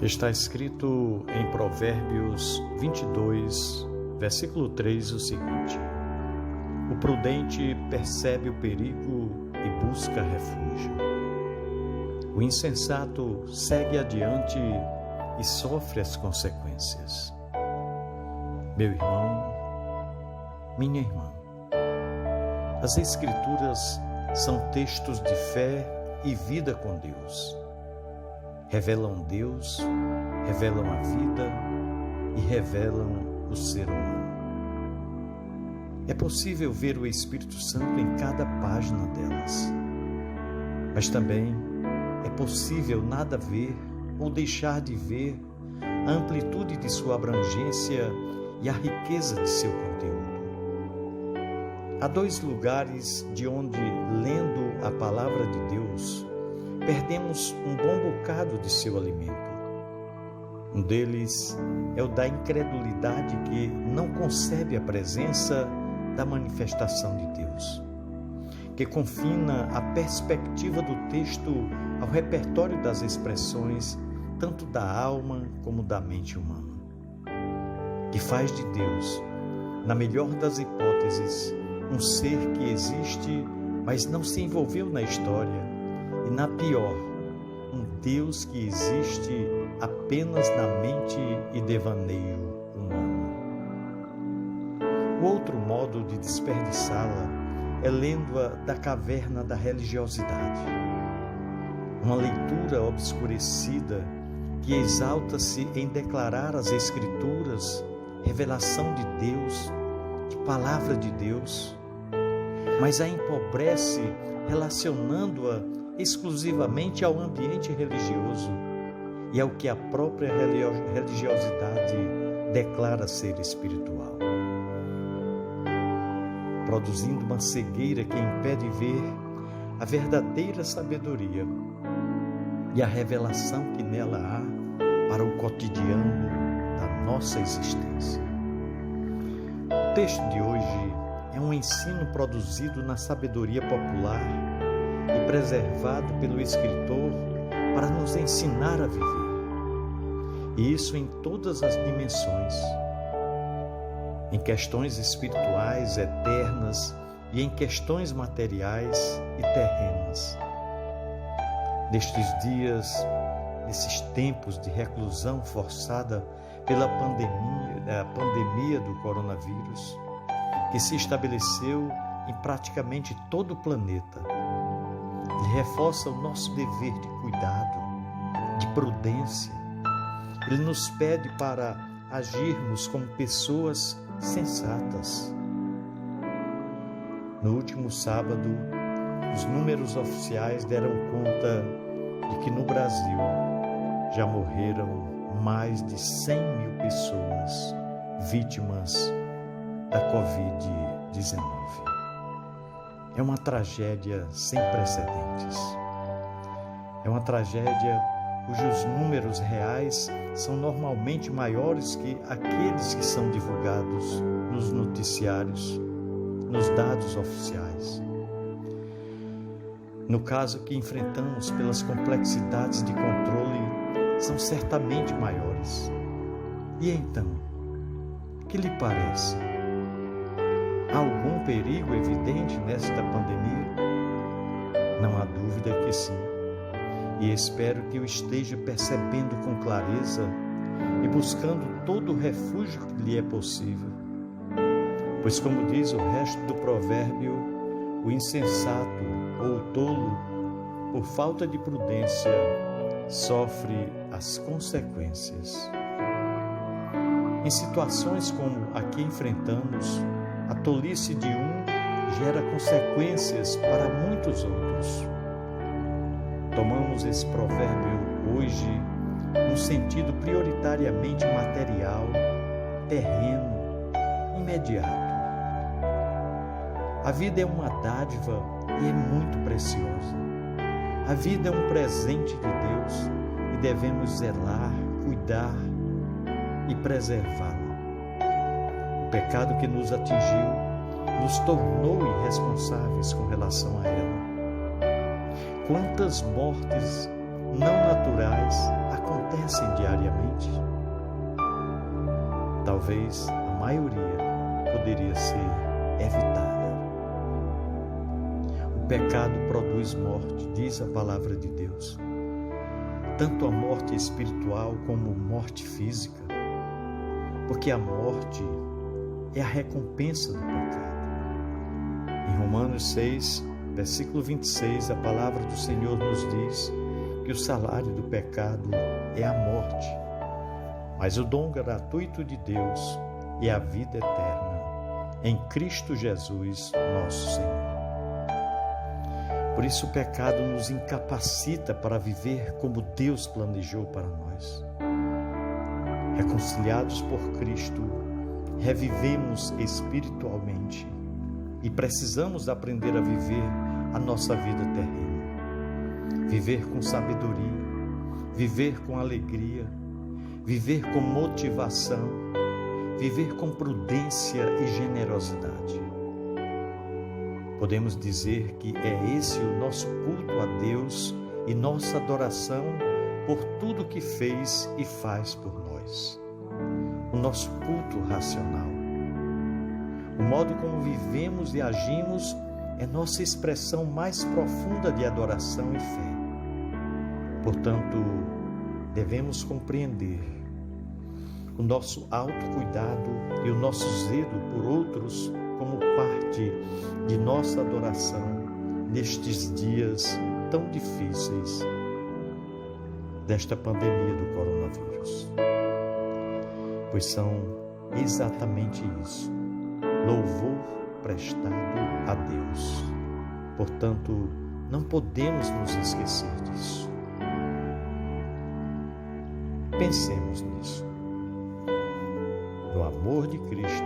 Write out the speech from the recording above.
Está escrito em Provérbios 22, versículo 3, o seguinte: o prudente percebe o perigo e busca refúgio. O insensato segue adiante e sofre as consequências. Meu irmão, minha irmã, as Escrituras são textos de fé e vida com Deus. Revelam Deus, revelam a vida e revelam o ser humano. É possível ver o Espírito Santo em cada página delas, mas também é possível nada ver ou deixar de ver a amplitude de sua abrangência e a riqueza de seu conteúdo. Há dois lugares de onde, lendo a palavra de Deus, perdemos um bom bocado de seu alimento. Um deles é o da incredulidade que não concebe a presença da manifestação de Deus, que confina a perspectiva do texto ao repertório das expressões tanto da alma como da mente humana, que faz de Deus, na melhor das hipóteses, um ser que existe, mas não se envolveu na história, e na pior, um Deus que existe apenas na mente e devaneio humano. O outro modo de desperdiçá-la é lendo-a da caverna da religiosidade. Uma leitura obscurecida que exalta-se em declarar as Escrituras, revelação de Deus, de palavra de Deus, mas a empobrece relacionando-a exclusivamente ao ambiente religioso e ao que a própria religiosidade declara ser espiritual, produzindo uma cegueira que impede ver a verdadeira sabedoria e a revelação que nela há para o cotidiano da nossa existência. O texto de hoje é um ensino produzido na sabedoria popular e preservado pelo escritor para nos ensinar a viver. E isso em todas as dimensões, em questões espirituais eternas e em questões materiais e terrenas. Nestes dias, nesses tempos de reclusão forçada pela pandemia do coronavírus, que se estabeleceu em praticamente todo o planeta, ele reforça o nosso dever de cuidado, de prudência. Ele nos pede para agirmos como pessoas sensatas. No último sábado, os números oficiais deram conta de que no Brasil já morreram mais de 100 mil pessoas vítimas da Covid-19. É uma tragédia sem precedentes. É uma tragédia cujos números reais são normalmente maiores que aqueles que são divulgados nos noticiários, nos dados oficiais. No caso que enfrentamos pelas complexidades de controle, são certamente maiores. E então, que lhe parece? Há algum perigo evidente nesta pandemia? Não há dúvida que sim. E espero que o esteja percebendo com clareza e buscando todo o refúgio que lhe é possível. Pois, como diz o resto do provérbio, o insensato ou o tolo, por falta de prudência, sofre as consequências. Em situações como a que enfrentamos, a tolice de um gera consequências para muitos outros. Tomamos esse provérbio hoje num sentido prioritariamente material, terreno, imediato. A vida é uma dádiva e é muito preciosa. A vida é um presente de Deus e devemos zelar, cuidar e preservá-la. O pecado que nos atingiu nos tornou irresponsáveis com relação a ela. Quantas mortes não naturais acontecem diariamente? Talvez a maioria poderia ser evitada. O pecado produz morte, diz a palavra de Deus. Tanto a morte espiritual como morte física, porque a morte é a recompensa do pecado. Em Romanos 6, versículo 26, a palavra do Senhor nos diz que o salário do pecado é a morte, mas o dom gratuito de Deus é a vida eterna em Cristo Jesus, nosso Senhor. Por isso o pecado nos incapacita para viver como Deus planejou para nós. Reconciliados por Cristo, revivemos espiritualmente e precisamos aprender a viver a nossa vida terrena. Viver com sabedoria, viver com alegria, viver com motivação, viver com prudência e generosidade. Podemos dizer que é esse o nosso culto a Deus e nossa adoração por tudo que fez e faz por nós. O nosso culto racional. O modo como vivemos e agimos é nossa expressão mais profunda de adoração e fé. Portanto, devemos compreender o nosso autocuidado e o nosso zelo por outros como parte de nossa adoração nestes dias tão difíceis desta pandemia do coronavírus. Pois são exatamente isso, louvor prestado a Deus. Portanto, não podemos nos esquecer disso. Pensemos nisso. No amor de Cristo